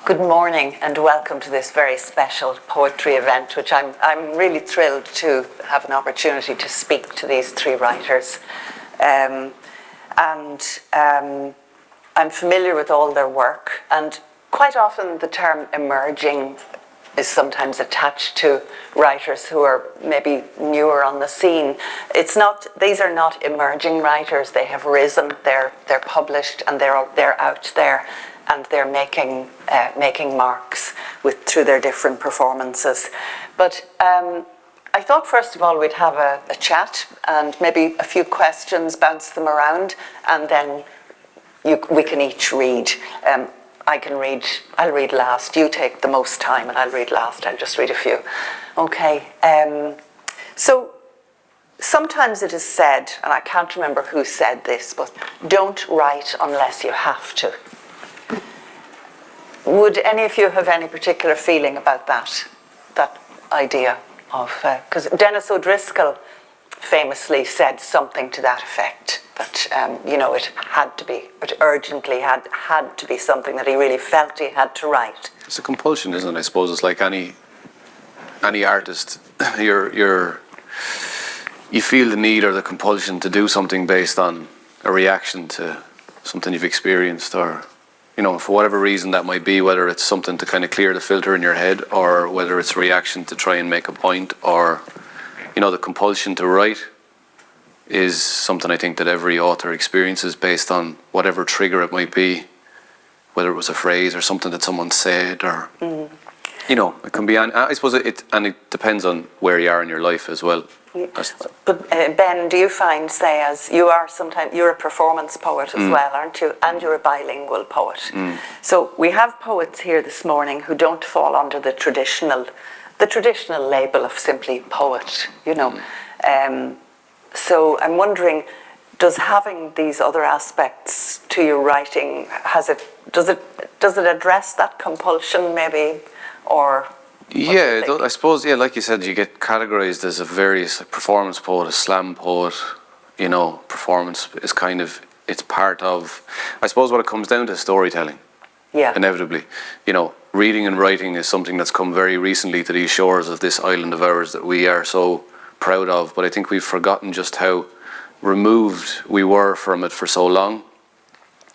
Good morning and welcome to this very special poetry event, which I'm really thrilled to have an opportunity to speak to these three writers. I'm familiar with all their work, and quite often the term emerging is sometimes attached to writers who are maybe newer on the scene. These are not emerging writers. They have risen, they're published, and they're out there, and they're making marks through their different performances. But I thought first of all we'd have a chat and maybe a few questions, bounce them around, and then we can each read. I'll read last, you take the most time, and I'll read last, I'll just read a few. Okay, so sometimes it is said, and I can't remember who said this, but don't write unless you have to. Would any of you have any particular feeling about that idea of, because Dennis O'Driscoll famously said something to that effect, that it urgently had to be something that he really felt he had to write. It's a compulsion, isn't it? I suppose it's like any artist. You feel the need or the compulsion to do something based on a reaction to something you've experienced, or for whatever reason that might be, whether it's something to kind of clear the filter in your head, or whether it's a reaction to try and make a point, or the compulsion to write is something I think that every author experiences based on whatever trigger it might be, whether it was a phrase or something that someone said, or it can be. I suppose it depends on where you are in your life as well. But Ben, do you find, say, as you are sometimes, you're a performance poet as well, aren't you? And you're a bilingual poet. So we have poets here this morning who don't fall under the traditional label of simply poet, So I'm wondering, does having these other aspects to your writing, does it address that compulsion maybe, or? Yeah, I suppose, like you said, you get categorized as a various performance poet, a slam poet, performance is kind of, it's part of, I suppose what it comes down to is storytelling. Yeah. Inevitably. Reading and writing is something that's come very recently to these shores of this island of ours that we are so proud of, but I think we've forgotten just how removed we were from it for so long,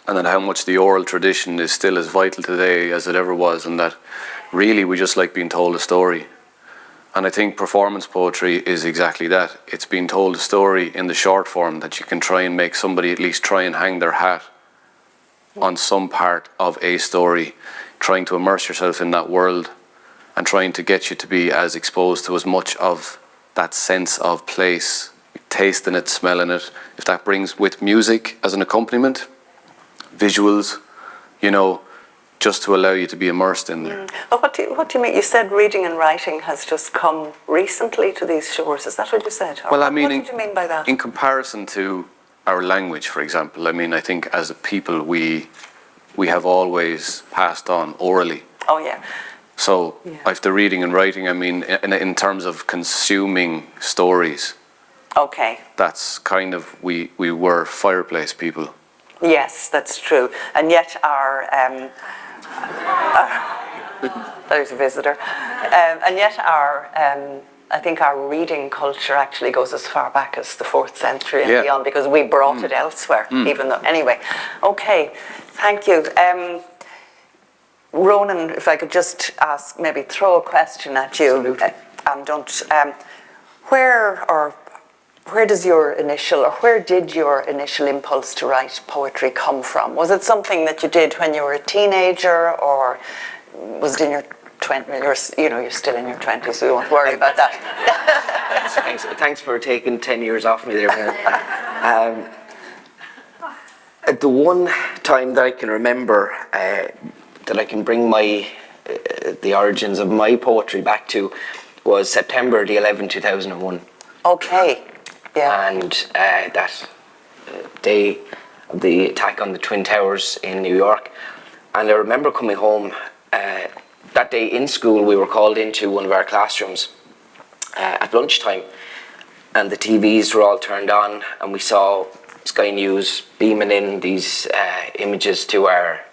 and then how much the oral tradition is still as vital today as it ever was, and that really we just like being told a story. And I think performance poetry is exactly that. It's being told a story in the short form that you can try and make somebody at least try and hang their hat on some part of a story, trying to immerse yourself in that world and trying to get you to be as exposed to as much of that sense of place, tasting it, smelling it. If that brings with music as an accompaniment, visuals, just to allow you to be immersed in there. Well, what do you mean? You said reading and writing has just come recently to these shores. Is that what you said? Or what did you mean by that? In comparison to our language, for example, I think as a people we have always passed on orally. Oh yeah. So after reading and writing, in terms of consuming stories. Okay. That's kind of, we were fireplace people. Yes, that's true. And yet there's a visitor. And yet I think our reading culture actually goes as far back as the 4th century and beyond, because we brought it elsewhere, even though, anyway. Okay, thank you. Ronan, if I could just ask, maybe throw a question at you. Absolutely. And don't, where did your initial impulse to write poetry come from? Was it something that you did when you were a teenager, or was it in your 20s? You're still in your 20s, so we won't worry about that. Thanks for taking 10 years off me there, man. The one time that I can remember that I can bring the origins of my poetry back to was September the 11th, 2001. Okay. Yeah. And that day of the attack on the Twin Towers in New York. And I remember coming home that day in school. We were called into one of our classrooms at lunchtime, and the TVs were all turned on, and we saw Sky News beaming in these images to our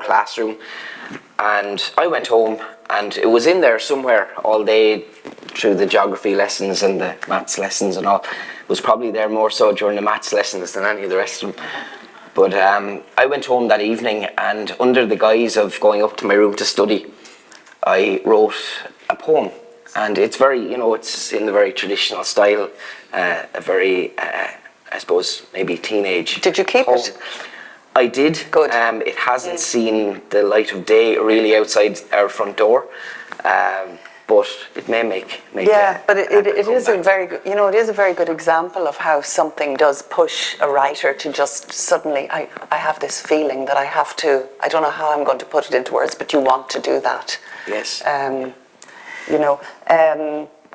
classroom. And I went home, and it was in there somewhere all day through the geography lessons and the maths lessons and all. It was probably there more so during the maths lessons than any of the rest of them. But I went home that evening, and under the guise of going up to my room to study, I wrote a poem. And it's very, it's in the very traditional style, a very, I suppose, maybe teenage Did you keep poem. it? I did. Good. It hasn't seen the light of day really outside our front door, but it may make Yeah, but it is a comeback. very good, it is a very good example of how something does push a writer to just suddenly, I have this feeling that I have to, I don't know how I'm going to put it into words, but you want to do that. Yes.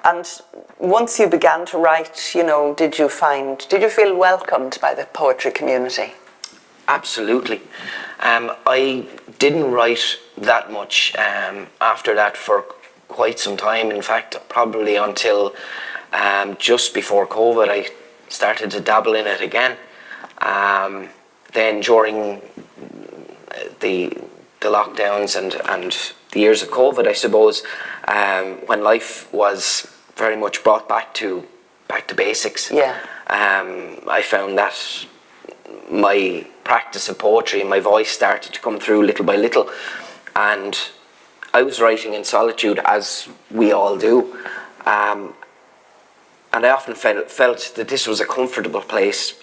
And once you began to write, did you feel welcomed by the poetry community? Absolutely. I didn't write that much after that for quite some time. In fact, probably until just before COVID, I started to dabble in it again. Then during the lockdowns and the years of COVID, I suppose, when life was very much brought back to basics, Yeah. I found that my practice of poetry and my voice started to come through little by little, and I was writing in solitude, as we all do, and I often felt that this was a comfortable place.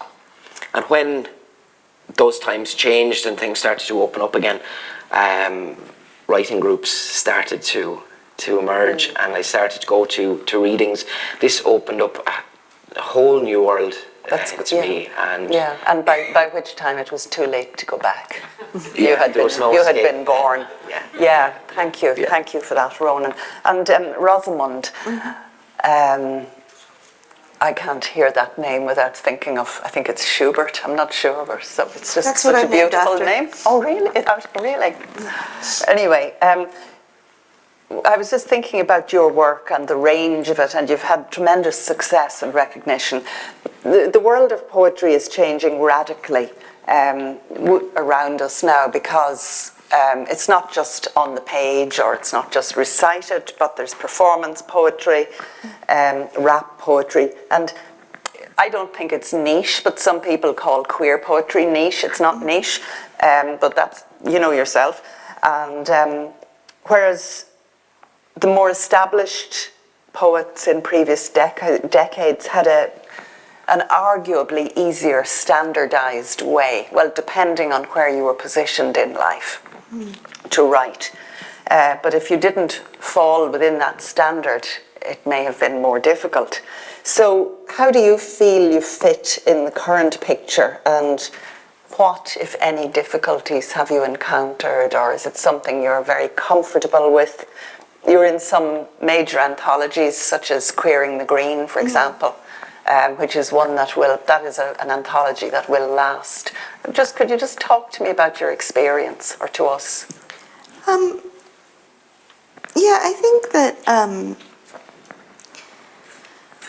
And when those times changed and things started to open up again, writing groups started to emerge, and I started to go to readings. This opened up a whole new world to me, and by which time it was too late to go back. Yeah, there was no you had escape. been born. Yeah. Thank you. Yeah. Thank you for that, Ronan. And Rosamund, I can't hear that name without thinking of, I think it's Schubert, I'm not sure, so it's just That's what such a I'm named beautiful after. name. Oh, really? Really? Anyway, I was just thinking about your work and the range of it, and you've had tremendous success and recognition. The world of poetry is changing radically around us now, because it's not just on the page, or it's not just recited, but there's performance poetry, rap poetry, and I don't think it's niche, but some people call queer poetry niche. It's not niche, but that's, yourself. And whereas the more established poets in previous decades had an arguably easier standardized way, well, depending on where you were positioned in life, to write. But if you didn't fall within that standard, it may have been more difficult. So how do you feel you fit in the current picture, and what, if any, difficulties have you encountered, or is it something you're very comfortable with? You're in some major anthologies, such as Queering the Green, for example, which is one that is an anthology that will last. Could you just talk to me about your experience, or to us? Yeah, I think that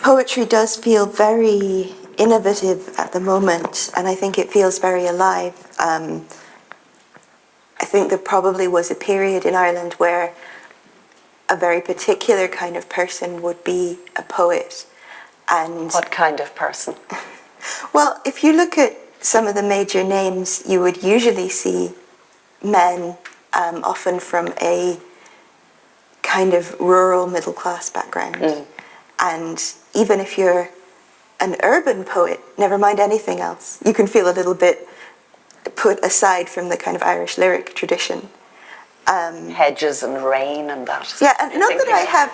poetry does feel very innovative at the moment, and I think it feels very alive. I think there probably was a period in Ireland where a very particular kind of person would be a poet. And What kind of person? well, if you look at some of the major names, you would usually see men, often from a kind of rural middle class background. And even if you're an urban poet, never mind anything else, you can feel a little bit put aside from the kind of Irish lyric tradition. Hedges and rain and that. Yeah, and not that I have,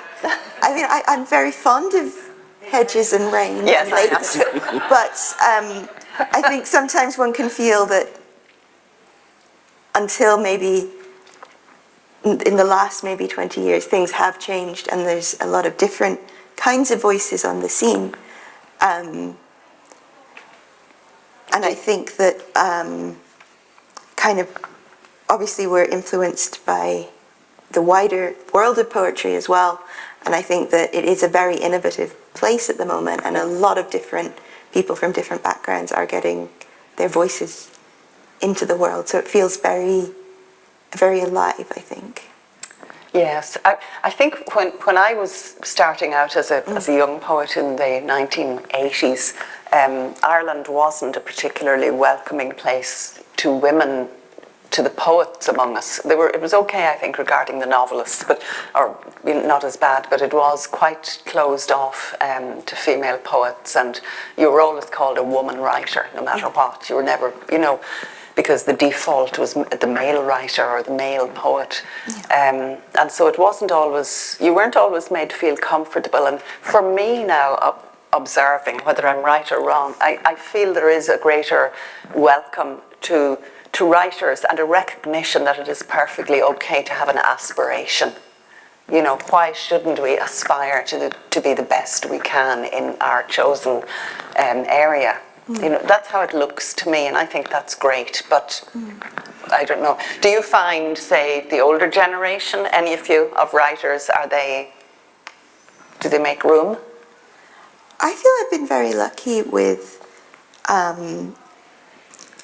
I mean, I'm very fond of hedges and rain Yes, and I lakes, but I think sometimes one can feel that until maybe in the last maybe 20 years, things have changed, and there's a lot of different kinds of voices on the scene. And I think that kind of, obviously we're influenced by the wider world of poetry as well, and I think that it is a very innovative place at the moment, and a lot of different people from different backgrounds are getting their voices into the world, so it feels very very alive, I think. Yes, I think when I was starting out as a young poet in the 1980s, Ireland wasn't a particularly welcoming place to women, to the poets among us. It was okay, I think, regarding the novelists, or not as bad, but it was quite closed off to female poets, and you were always called a woman writer, no matter what. You were never, because the default was the male writer or the male poet. And so it wasn't always, you weren't always made to feel comfortable. And for me now, observing, whether I'm right or wrong, I feel there is a greater welcome to writers and a recognition that it is perfectly okay to have an aspiration. Why shouldn't we aspire to be the best we can in our chosen area? That's how it looks to me, and I think that's great. But I don't know. Do you find, say, the older generation, any of you, of writers, do they make room? I feel I've been very lucky with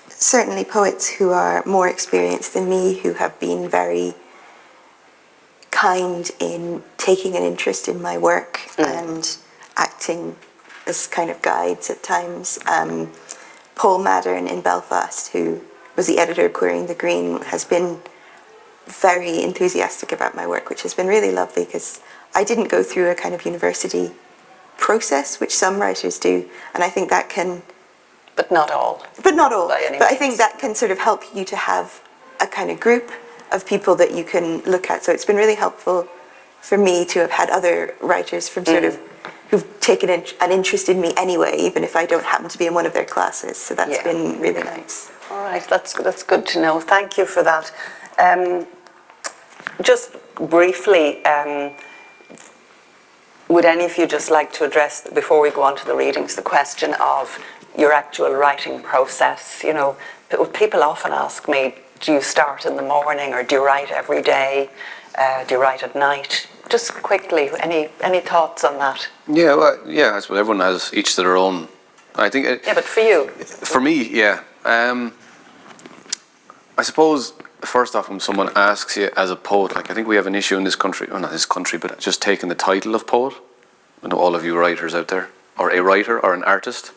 certainly poets who are more experienced than me, who have been very kind in taking an interest in my work and acting as kind of guides at times. Paul Maddern in Belfast, who was the editor of Querying the Green, has been very enthusiastic about my work, which has been really lovely because I didn't go through a kind of university process, which some writers do, and I think that can... But not all. But not all. By any But I means. think that can sort of help you to have a kind of group of people that you can look at. So it's been really helpful for me to have had other writers from sort of who've taken an interest in me anyway, even if I don't happen to be in one of their classes. So that's been really nice. All right, that's good to know. Thank you for that. Just briefly, would any of you just like to address, before we go on to the readings, the question of your actual writing process? People often ask me, do you start in the morning or do you write every day? Do you write at night? Just quickly, any thoughts on that? Yeah, well, I suppose everyone has each to their own. I think. But for you? For me, yeah. I suppose, first off, when someone asks you as a poet, I think we have an issue in this country, well, not this country, but just taking the title of poet. I know all of you writers out there, or a writer or an artist.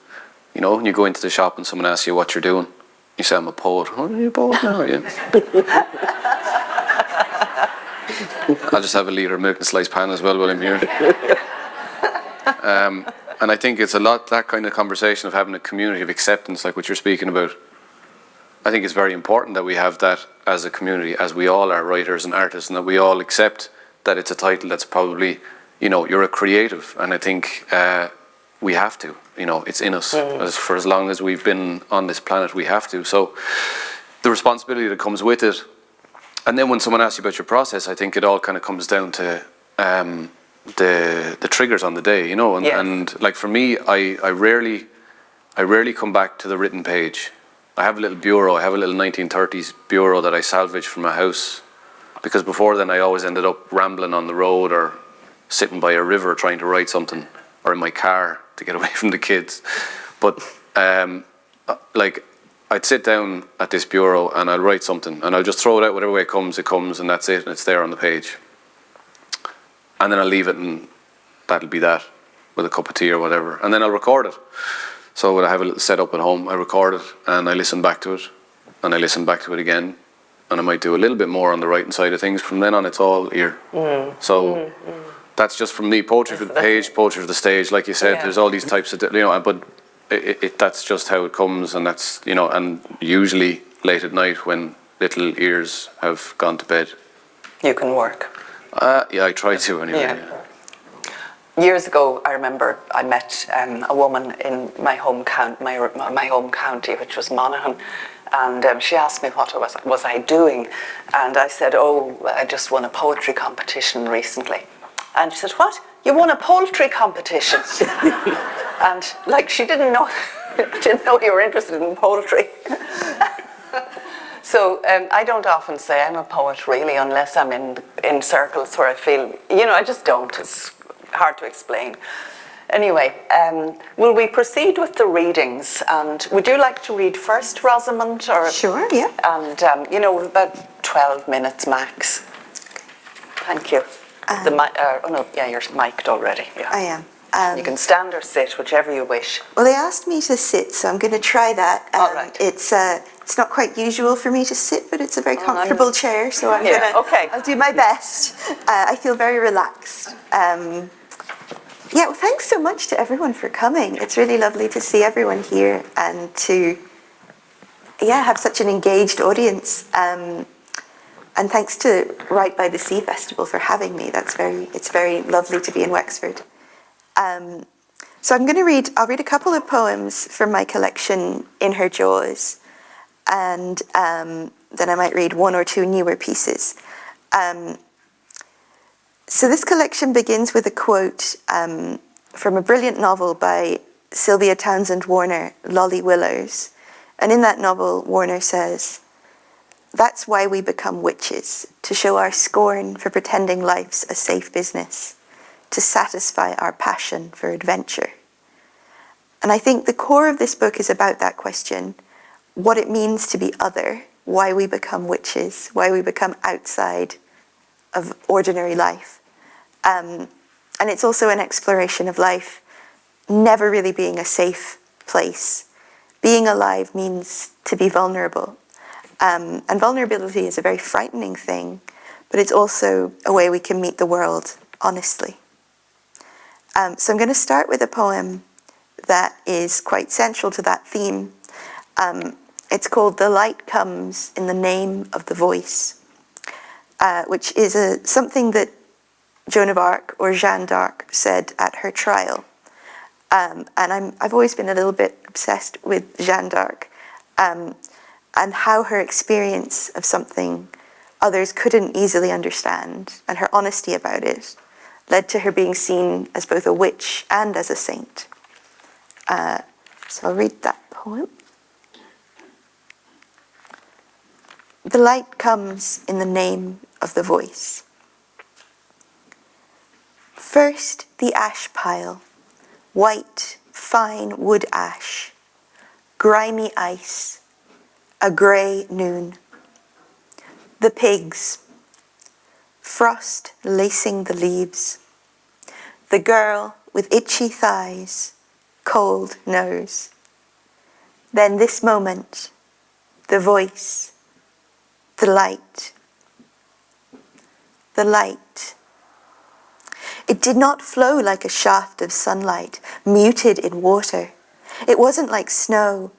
When you go into the shop and someone asks you what you're doing, you say, I'm a poet. Oh, are you a poet now, are you? I'll just have a litre of milk and sliced pan as well while I'm here. And I think it's a lot, that kind of conversation of having a community of acceptance, like what you're speaking about. I think it's very important that we have that as a community, as we all are writers and artists, and that we all accept that it's a title that's probably, you're a creative. And I think we have to, it's in us. For as long as we've been on this planet, we have to. So the responsibility that comes with it. And then when someone asks you about your process, I think it all kind of comes down to the triggers on the day, and like for me, I rarely come back to the written page. I have a little bureau, I have a little 1930s bureau that I salvaged from a house, because before then I always ended up rambling on the road or sitting by a river trying to write something, or in my car to get away from the kids. But I'd sit down at this bureau and I'll write something and I'll just throw it out whatever way it comes, and that's it, and it's there on the page. And then I'll leave it, and that'll be that, with a cup of tea or whatever. And then I'll record it. So when I have a little setup at home, I record it and I listen back to it, and I listen back to it again, and I might do a little bit more on the writing side of things. From then on, it's all ear. So that's just from me. Poetry for the page, poetry for the stage. Like you said, there's all these types of, but that's just how it comes, and that's, and usually late at night when little ears have gone to bed. You can work. Yeah, I try to anyway. Yeah. Years ago, I remember I met a woman in my home county, which was Monaghan, and she asked me what was I doing, and I said, I just won a poetry competition recently. And she said, what? You won a poultry competition? And she didn't know you were interested in poultry. So I don't often say I'm a poet, really, unless I'm in circles where I feel, I just don't. It's hard to explain. Anyway, will we proceed with the readings? And would you like to read first, Rosamund? Or, Sure, yeah. And, we've about 12 minutes max. Thank you. You're mic'd already. Yeah. I am. You can stand or sit, whichever you wish. Well, they asked me to sit, so I'm going to try that. All right. It's not quite usual for me to sit, but it's a very comfortable chair, so I'll do my best. I feel very relaxed. Well, thanks so much to everyone for coming. It's really lovely to see everyone here and to have such an engaged audience. And thanks to Right by the Sea Festival for having me. It's very lovely to be in Wexford. So I'll read a couple of poems from my collection In Her Jaws, and then I might read one or two newer pieces. So this collection begins with a quote from a brilliant novel by Sylvia Townsend Warner, Lolly Willows. And in that novel, Warner says, "That's why we become witches, to show our scorn for pretending life's a safe business, to satisfy our passion for adventure." And I think the core of this book is about that question, what it means to be other, why we become witches, why we become outside of ordinary life. And it's also an exploration of life never really being a safe place. Being alive means to be vulnerable. And vulnerability is a very frightening thing, but it's also a way we can meet the world honestly. So I'm going to start with a poem that is quite central to that theme. It's called The Light Comes in the Name of the Voice, which is something that Joan of Arc, or Jeanne d'Arc, said at her trial. And I've always been a little bit obsessed with Jeanne d'Arc, and how her experience of something others couldn't easily understand, and her honesty about it, led to her being seen as both a witch and as a saint. So I'll read that poem. The light comes in the name of the voice. First the ash pile, white, fine wood ash, grimy ice, a grey noon. The pigs, frost lacing the leaves. The girl with itchy thighs, cold nose. Then this moment, the voice, the light. The light. It did not flow like a shaft of sunlight, muted in water. It wasn't like snow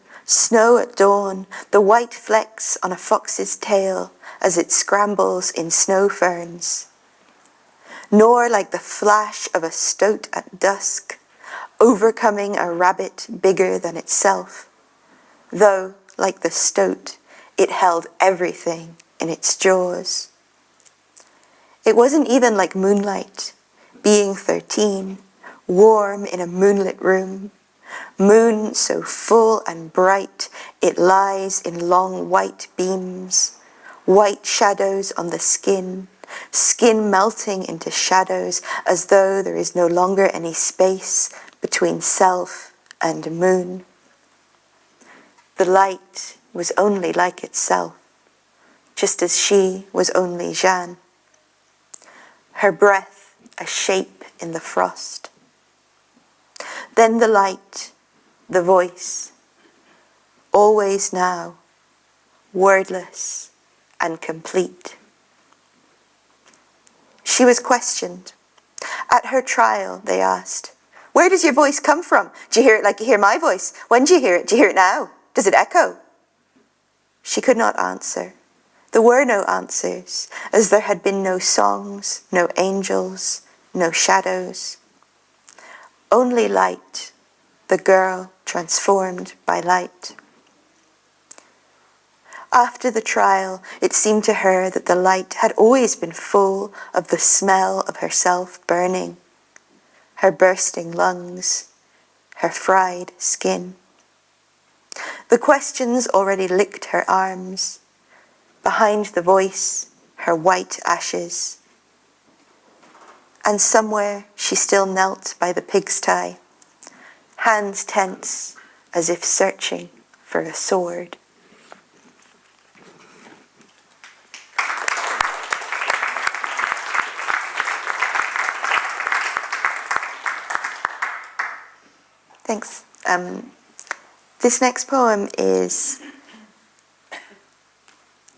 at dawn, the white flecks on a fox's tail as it scrambles in snow ferns. Nor like the flash of a stoat at dusk, overcoming a rabbit bigger than itself, though, like the stoat, it held everything in its jaws. It wasn't even like moonlight, being 13, warm in a moonlit room, moon so full and bright it lies in long white beams, white shadows on the skin, skin melting into shadows as though there is no longer any space between self and moon. The light was only like itself, just as she was only Jeanne. Her breath a shape in the frost. Then the light, the voice, always now, wordless and complete. She was questioned. At her trial, they asked, "Where does your voice come from? Do you hear it like you hear my voice? When do you hear it? Do you hear it now? Does it echo?" She could not answer. There were no answers, as there had been no songs, no angels, no shadows. Only light, the girl transformed by light. After the trial, it seemed to her that the light had always been full of the smell of herself burning, her bursting lungs, her fried skin. The questions already licked her arms. Behind the voice, her white ashes. And somewhere she still knelt by the pigsty, hands tense as if searching for a sword. This next poem is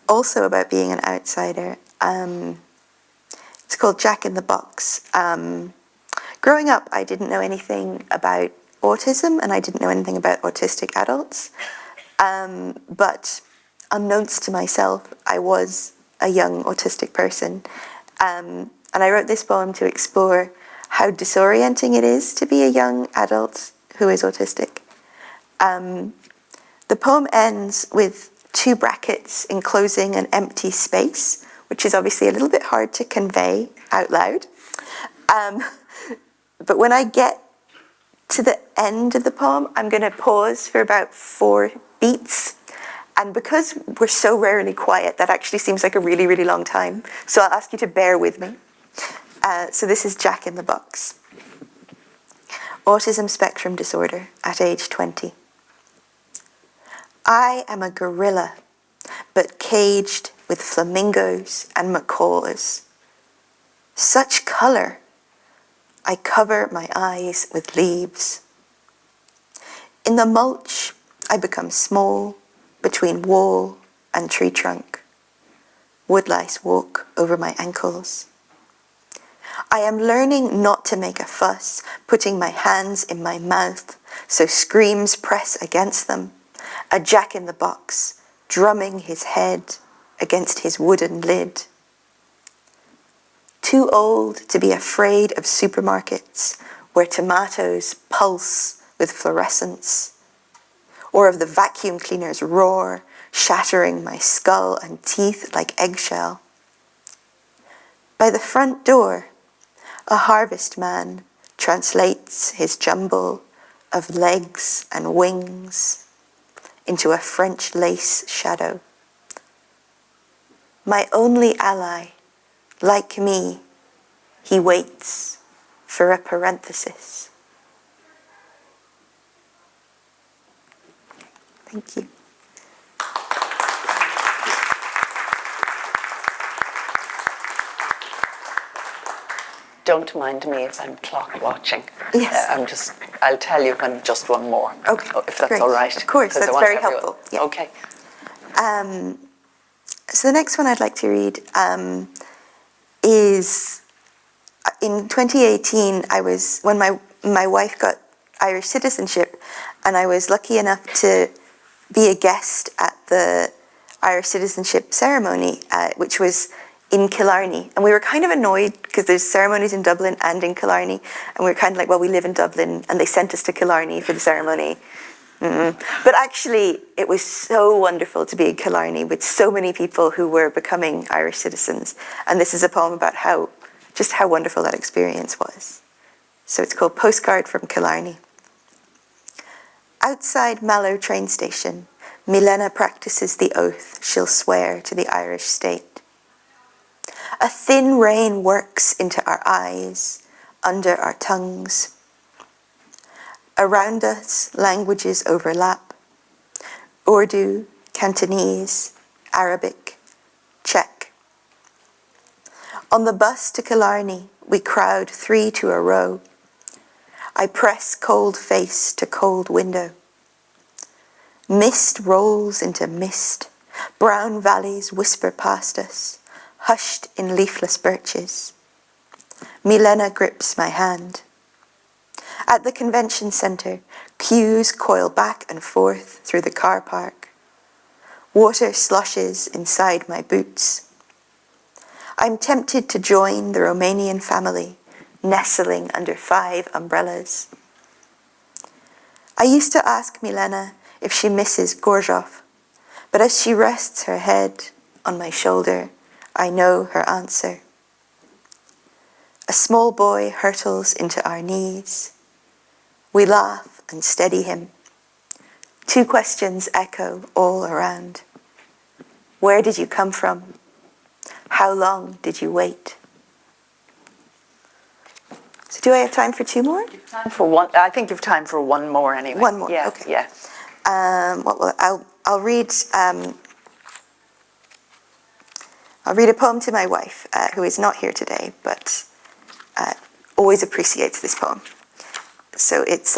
also about being an outsider. It's called Jack in the Box. Growing up, I didn't know anything about autism, and I didn't know anything about autistic adults. But unbeknownst to myself, I was a young autistic person. And I wrote this poem to explore how disorienting it is to be a young adult who is autistic. The poem ends with 2 brackets enclosing an empty space, which is obviously a little bit hard to convey out loud. But when I get to the end of the poem, I'm going to pause for about 4 beats. And because we're so rarely quiet, that actually seems like a really, really long time. So I'll ask you to bear with me. So this is Jack in the Box. Autism spectrum disorder at age 20. I am a gorilla, but caged with flamingos and macaws. Such colour, I cover my eyes with leaves. In the mulch, I become small between wall and tree trunk. Woodlice walk over my ankles. I am learning not to make a fuss, putting my hands in my mouth so screams press against them. A jack in the box, drumming his head against his wooden lid. Too old to be afraid of supermarkets where tomatoes pulse with fluorescence, or of the vacuum cleaner's roar shattering my skull and teeth like eggshell. By the front door, a harvest man translates his jumble of legs and wings into a French lace shadow. My only ally, like me, he waits for a parenthesis. Thank you. Don't mind me if I'm clock watching. Yes. I'll tell you when just one more. Okay. If that's great. all right. Of course, that's very helpful. Yeah. Okay. So the next one I'd like to read is in 2018. When my wife got Irish citizenship, and I was lucky enough to be a guest at the Irish citizenship ceremony, which was in Killarney. And we were kind of annoyed because there's ceremonies in Dublin and in Killarney, and we were kind of like, well, we live in Dublin, and they sent us to Killarney for the ceremony. But actually, it was so wonderful to be in Killarney with so many people who were becoming Irish citizens. And this is a poem about how wonderful that experience was. So it's called Postcard from Killarney. Outside Mallow train station, Milena practices the oath she'll swear to the Irish state. A thin rain works into our eyes, under our tongues. Around us, languages overlap. Urdu, Cantonese, Arabic, Czech. On the bus to Killarney, we crowd 3 to a row. I press cold face to cold window. Mist rolls into mist. Brown valleys whisper past us, hushed in leafless birches. Milena grips my hand. At the convention centre, queues coil back and forth through the car park. Water sloshes inside my boots. I'm tempted to join the Romanian family, nestling under 5 umbrellas. I used to ask Milena if she misses Gorzhov, but as she rests her head on my shoulder, I know her answer. A small boy hurtles into our knees. We laugh and steady him. 2 questions echo all around. Where did you come from? How long did you wait? So do I have time for 2 more? Time for one. I think you've time for one more anyway. One more, Yeah, okay. Yeah. I'll read a poem to my wife, who is not here today, but always appreciates this poem. So it's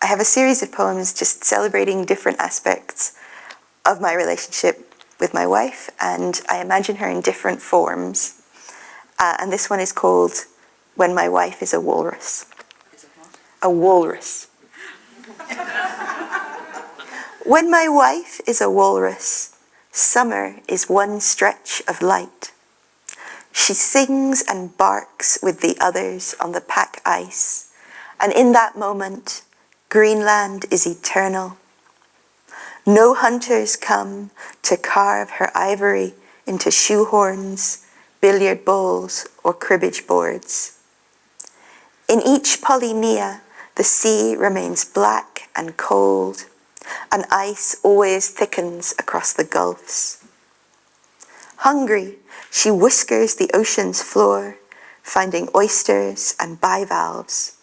I have a series of poems just celebrating different aspects of my relationship with my wife, and I imagine her in different forms. And this one is called When My Wife is a Walrus. A walrus. When my wife is a walrus, summer is one stretch of light. She sings and barks with the others on the pack ice, and in that moment, Greenland is eternal. No hunters come to carve her ivory into shoehorns, billiard balls, or cribbage boards. In each Polymnia, the sea remains black and cold, and ice always thickens across the gulfs. Hungry, she whiskers the ocean's floor, finding oysters and bivalves.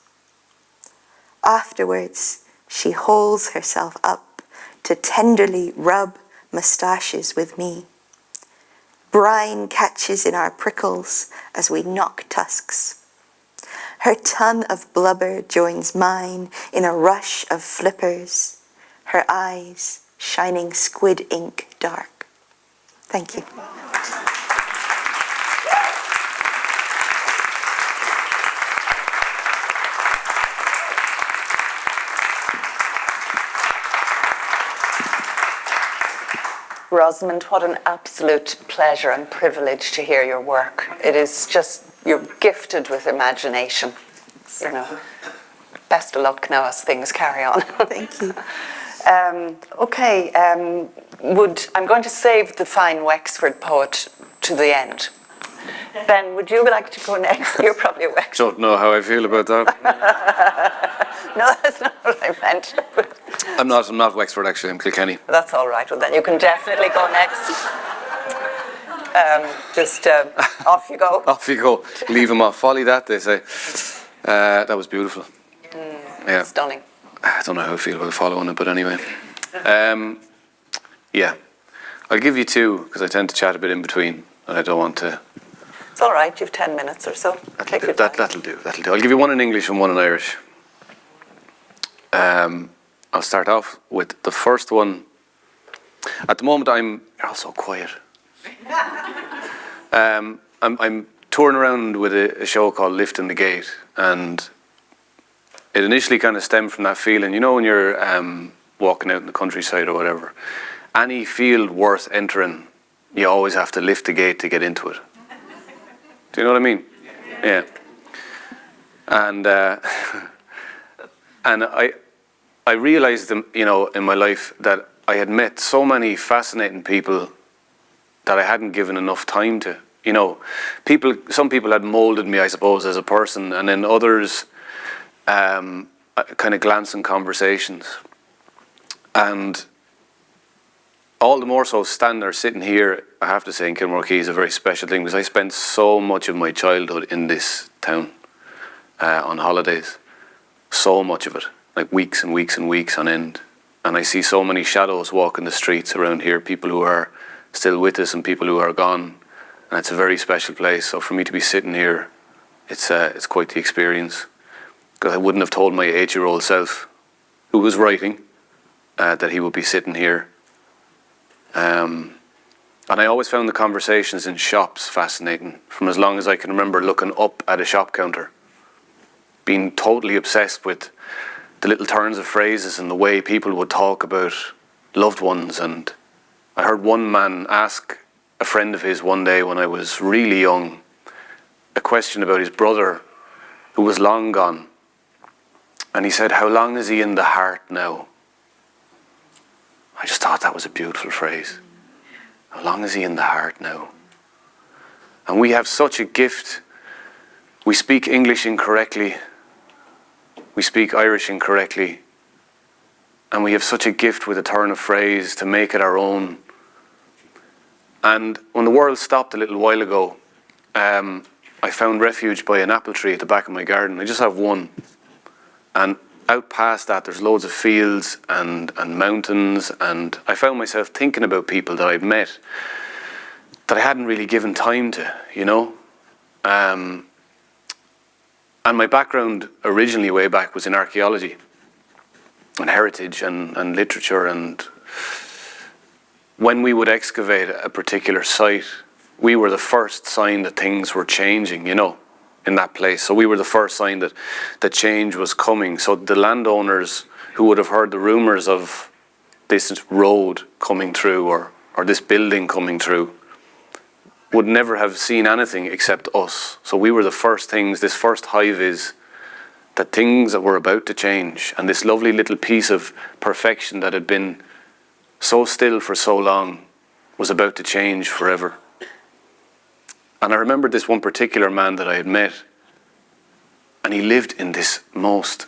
Afterwards, she hauls herself up to tenderly rub moustaches with me. Brine catches in our prickles as we knock tusks. Her ton of blubber joins mine in a rush of flippers, her eyes shining squid ink dark. Thank you. Rosamund, what an absolute pleasure and privilege to hear your work. It is just, you're gifted with imagination. You know, best of luck now as things carry on. Thank you. I'm going to save the fine Wexford poet to the end. Ben, would you like to go next? You're probably a Wexford. Don't know how I feel about that. No, that's not what I meant. I'm not Wexford actually, I'm Kilkenny. That's all right. Well, then you can definitely go next. Off you go. Off you go. Leave them off. Folly that, they say. That was beautiful. Yeah. Stunning. I don't know how I feel about following it, but anyway. Yeah. I'll give you two, because I tend to chat a bit in between, and I don't want to... It's all right. You've 10 minutes or so. That'll do. I'll give you one in English and one in Irish. I'll start off with the first one. At the moment, you're all so quiet. I'm touring around with a show called Lifting the Gate, and it initially kind of stemmed from that feeling, you know, when you're walking out in the countryside or whatever, any field worth entering, you always have to lift the gate to get into it. Do you know what I mean? Yeah. And I realised, you know, in my life that I had met so many fascinating people that I hadn't given enough time to. You know, some people had moulded me, I suppose, as a person, and then others kind of glancing conversations. And all the more so sitting here, I have to say, in Kilmore Quay is a very special thing, because I spent so much of my childhood in this town on holidays. So much of it, like weeks and weeks and weeks on end. And I see so many shadows walking the streets around here, people who are still with us and people who are gone. And it's a very special place. So for me to be sitting here, it's quite the experience. Because I wouldn't have told my 8-year-old self, who was writing, that he would be sitting here. And I always found the conversations in shops fascinating, from as long as I can remember looking up at a shop counter, being totally obsessed with the little turns of phrases and the way people would talk about loved ones. And I heard one man ask a friend of his one day when I was really young a question about his brother who was long gone. And he said, "How long is he in the heart now?" I just thought that was a beautiful phrase. How long is he in the heart now? And we have such a gift. We speak English incorrectly. We speak Irish incorrectly. And we have such a gift with a turn of phrase to make it our own. And when the world stopped a little while ago, I found refuge by an apple tree at the back of my garden. I just have one. And out past that, there's loads of fields and mountains. And I found myself thinking about people that I'd met that I hadn't really given time to, you know. And my background originally way back was in archaeology. heritage and literature. And when we would excavate a particular site, we were the first sign that things were changing, in that place. So we were the first sign that change was coming. So the landowners who would have heard the rumours of this road coming through or this building coming through would never have seen anything except us. So we were the first things, this first high-vis, that things that were about to change, and this lovely little piece of perfection that had been so still for so long was about to change forever. And I remembered this one particular man that I had met, and he lived in this most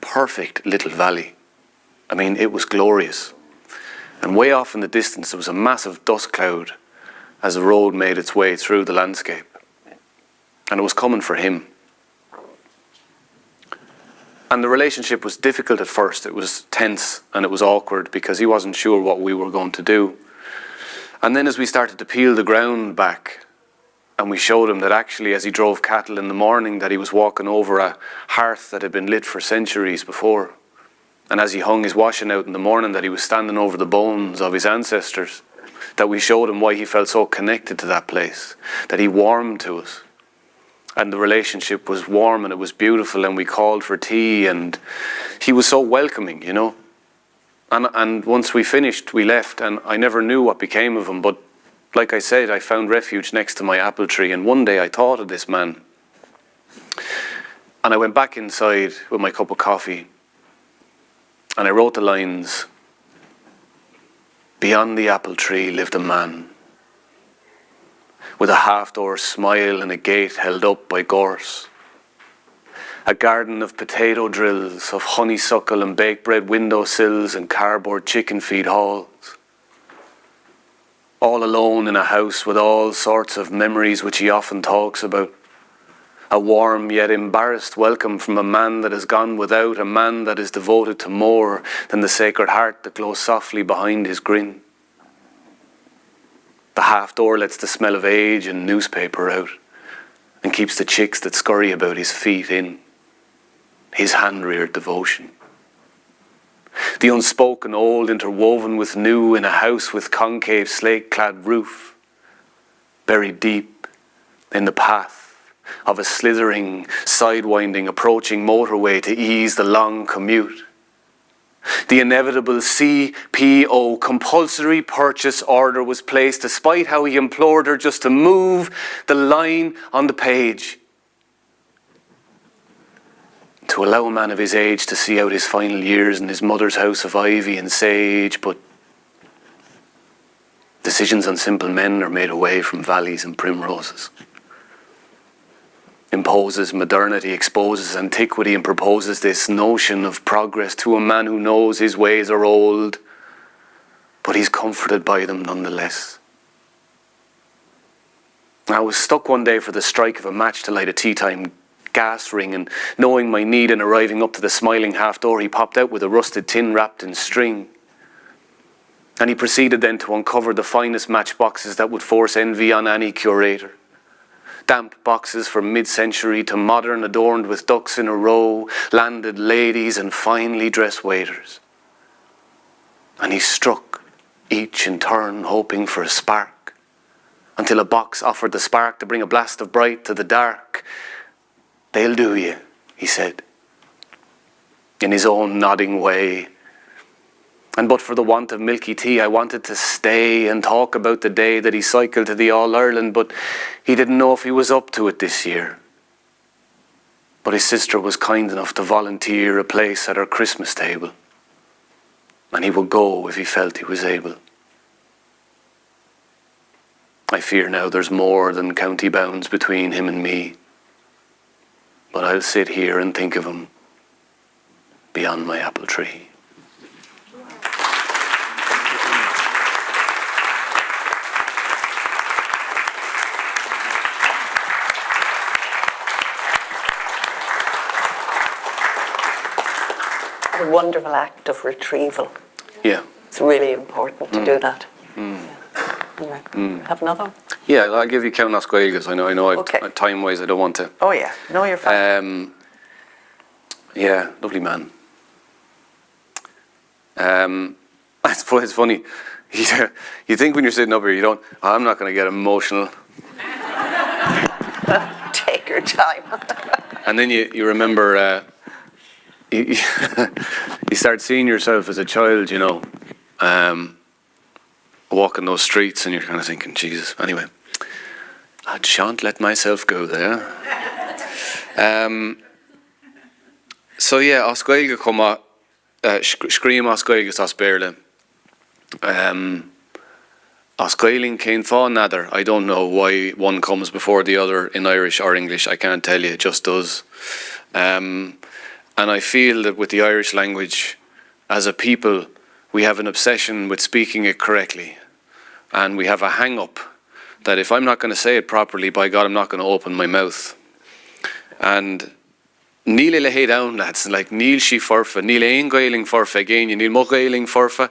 perfect little valley. I mean, it was glorious. And way off in the distance, there was a massive dust cloud as the road made its way through the landscape. And it was coming for him. And the relationship was difficult at first. It was tense and it was awkward because he wasn't sure what we were going to do. And then as we started to peel the ground back, and we showed him that actually as he drove cattle in the morning, that he was walking over a hearth that had been lit for centuries before. And as he hung his washing out in the morning, that he was standing over the bones of his ancestors. That we showed him why he felt so connected to that place. That he warmed to us. And the relationship was warm and it was beautiful, and we called for tea, and he was so welcoming, And once we finished, we left, and I never knew what became of him, but like I said, I found refuge next to my apple tree, and one day I thought of this man. And I went back inside with my cup of coffee, and I wrote the lines, "Beyond the apple tree lived a man, with a half-door smile and a gate held up by gorse. A garden of potato drills, of honeysuckle and baked bread windowsills and cardboard chicken feed halls. All alone in a house with all sorts of memories which he often talks about. A warm yet embarrassed welcome from a man that has gone without, a man that is devoted to more than the sacred heart that glows softly behind his grin. The half door lets the smell of age and newspaper out and keeps the chicks that scurry about his feet in. His hand-reared devotion. The unspoken old interwoven with new in a house with concave slate-clad roof, buried deep in the path of a slithering, sidewinding, approaching motorway to ease the long commute. The inevitable CPO, compulsory purchase order, was placed despite how he implored her just to move the line on the page. To allow a man of his age to see out his final years in his mother's house of ivy and sage, but decisions on simple men are made away from valleys and primroses. Imposes modernity, exposes antiquity, and proposes this notion of progress to a man who knows his ways are old, but he's comforted by them nonetheless. I was stuck one day for the strike of a match to light a tea-time gas ring, and knowing my need and arriving up to the smiling half door, he popped out with a rusted tin wrapped in string. And he proceeded then to uncover the finest matchboxes that would force envy on any curator. Damp boxes from mid-century to modern, adorned with ducks in a row, landed ladies and finely dressed waiters. And he struck each in turn, hoping for a spark, until a box offered the spark to bring a blast of bright to the dark. "They'll do you," he said, in his own nodding way. And but for the want of milky tea, I wanted to stay and talk about the day that he cycled to the All-Ireland, but he didn't know if he was up to it this year. But his sister was kind enough to volunteer a place at her Christmas table, and he would go if he felt he was able. I fear now there's more than county bounds between him and me, but I'll sit here and think of him beyond my apple tree. A wonderful act of retrieval. Yeah. It's really important to do that. Have another one? Yeah, I'll give you Count Mac Caoilte, because I know Okay. time-wise I don't want to. Oh yeah, no, you're fine. Yeah, lovely man. It's funny. You think when you're sitting up here, you don't, I'm not going to get emotional. Take your time. And then you remember, you start seeing yourself as a child, you know, walking those streets, and you're kind of thinking, Jesus. Anyway, I shan't let myself go there. So yeah, os gaeilge chuma, scream os gaeilge as Berlin. Os gaeilge cén fá nadir. I don't know why one comes before the other in Irish or English. I can't tell you. It just does. And I feel that with the Irish language, as a people, we have an obsession with speaking it correctly. And we have a hang-up that if I'm not going to say it properly, by God, I'm not going to open my mouth. And níl le héad down, lads, like níl sí forfa, níl ein gailing forfa again, níl mo gailing forfa,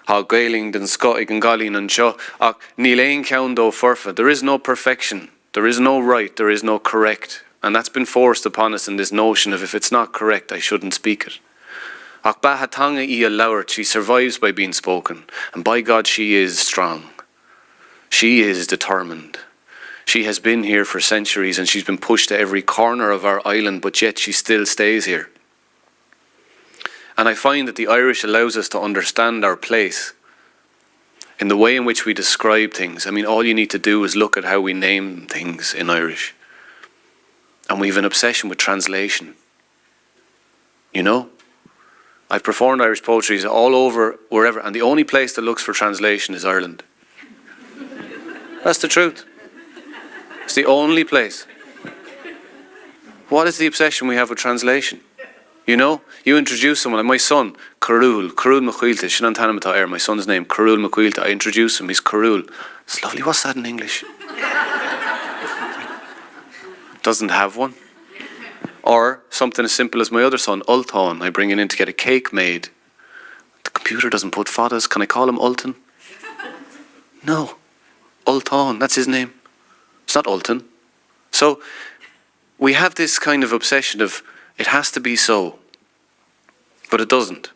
ha gailing den Scot ag an galín an seo, ach níl ein count do forfa. There is no perfection, there is no right, there is no correct. And that's been forced upon us in this notion of if it's not correct, I shouldn't speak it. Ach bahatanga ia lauert, she survives by being spoken. And by God, she is strong. She is determined. She has been here for centuries and she's been pushed to every corner of our island, but yet she still stays here. And I find that the Irish allows us to understand our place in the way in which we describe things. I mean, all you need to do is look at how we name things in Irish. And we have an obsession with translation. You know? I've performed Irish poetry all over, wherever, and the only place that looks for translation is Ireland. That's the truth. It's the only place. What is the obsession we have with translation? You know, you introduce someone, like my son, Mac Caoilte, Sinan Tanamata, my son's name, Mac Caoilte. I introduce him, he's Carul. It's lovely, what's that in English? Doesn't have one. Or something as simple as my other son, Ultan. I bring him in to get a cake made. The computer doesn't put fathers. Can I call him Ultan? No. Ultan, that's his name. It's not Ultan. So we have this kind of obsession of it has to be so, but it doesn't.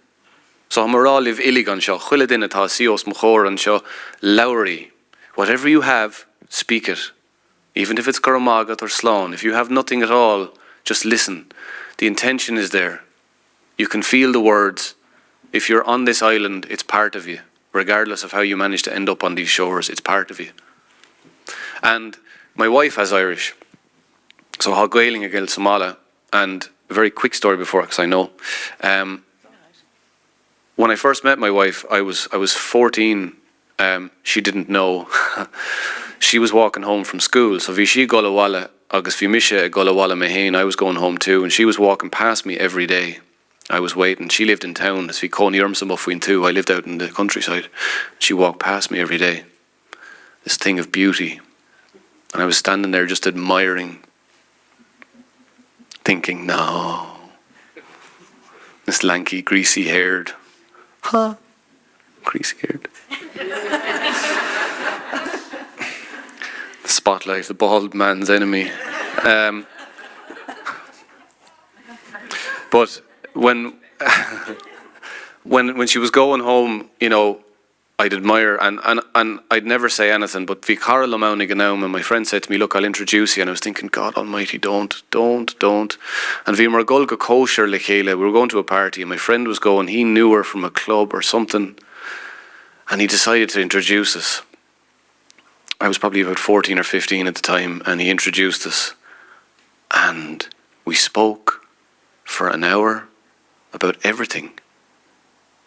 So Hamará live iligan seo, chuile duine tá sios mo chóir an seo, Lowry. Whatever you have, speak it. Even if it's Guramagat or Slán. If you have nothing at all, just listen. The intention is there. You can feel the words. If you're on this island, it's part of you. Regardless of how you manage to end up on these shores, it's part of you. And my wife has Irish. So ha gailing agil Somala. And a very quick story before, because I know. When I first met my wife, I was 14. She didn't know. She was walking home from school. So Vishi Golawala, August Vimisha Golawala Mehain, I was going home too, and she was walking past me every day. I was waiting. She lived in town, as we call Nirmsamuffwin too. I lived out in the countryside. She walked past me every day. This thing of beauty. And I was standing there just admiring, thinking, no. This lanky, greasy-haired. Huh? Greasy-haired. The spotlight, the bald man's enemy. But when she was going home, you know, I'd admire and I'd never say anything, but vi cara lamauni ganaum, and my friend said to me, look, I'll introduce you, and I was thinking, God almighty, don't. And vi mar golga kosher lekele, we were going to a party, and my friend was going, he knew her from a club or something, and he decided to introduce us. I was probably about 14 or 15 at the time, and he introduced us, and we spoke for an hour about everything.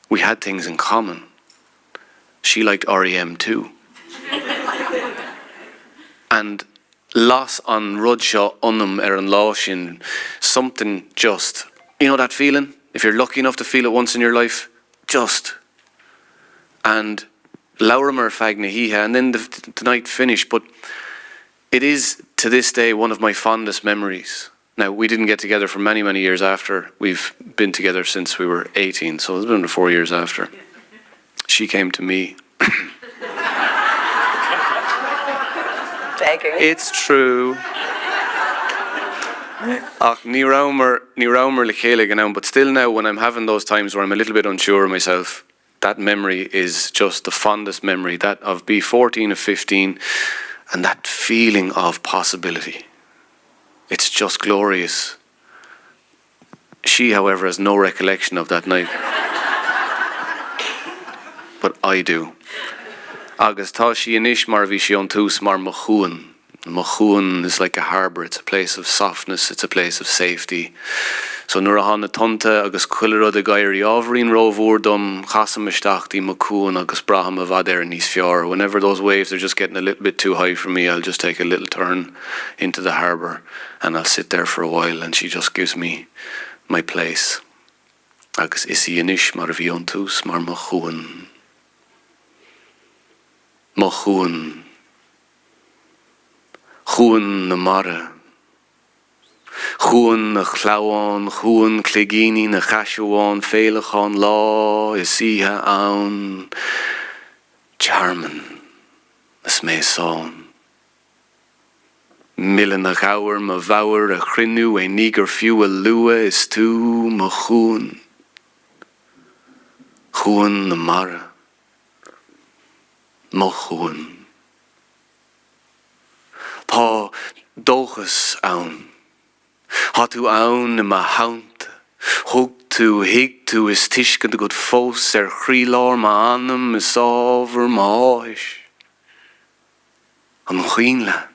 We had things in common. She liked REM too. And loss on Rudshaw unum an Láshin, something just, you know that feeling? If you're lucky enough to feel it once in your life, just. And Laurimer Fagna Hiha, and then the night finished. But it is, to this day, one of my fondest memories. Now, we didn't get together for many, many years after. We've been together since we were 18, so it's been 4 years after. She came to me. Begging. It's true. Ní ramer le chéile gan but still now when I'm having those times where I'm a little bit unsure of myself, that memory is just the fondest memory, that of be 14 or 15, and that feeling of possibility. It's just glorious. She, however, has no recollection of that night. But I do. Agus tá sí inis mar bhí sí an tús mar mo chuan. Mo chuan is like a harbour. It's a place of softness. It's a place of safety. So nuair a hána tonta agus cuiile rud a gairí ábhrín rómhór dom chasam isteachtaí mo chuan agus braham a bhad ar níos fear. Whenever those waves are just getting a little bit too high for me, I'll just take a little turn into the harbour and I'll sit there for a while and she just gives me my place. Agus is í inis mar bhí an tús mar mo chuan. Mo chuan. Chuan na mara. Chuan na chláán, chuan cligíní na chaisiúán, féilechán lá is ihe ann. Charman, is mé sán. Millen na gauwer ma vouwer a chrinnu e níger fiú a lua is tú ma chuan. Chuan na mara. Mo chuan. Tá dóchas ann. Tá tú ann na ma haunt. Hug tú, hig tú is tiiscin de god fós chrílár ma annam is ábhar ma áis. An chuinland.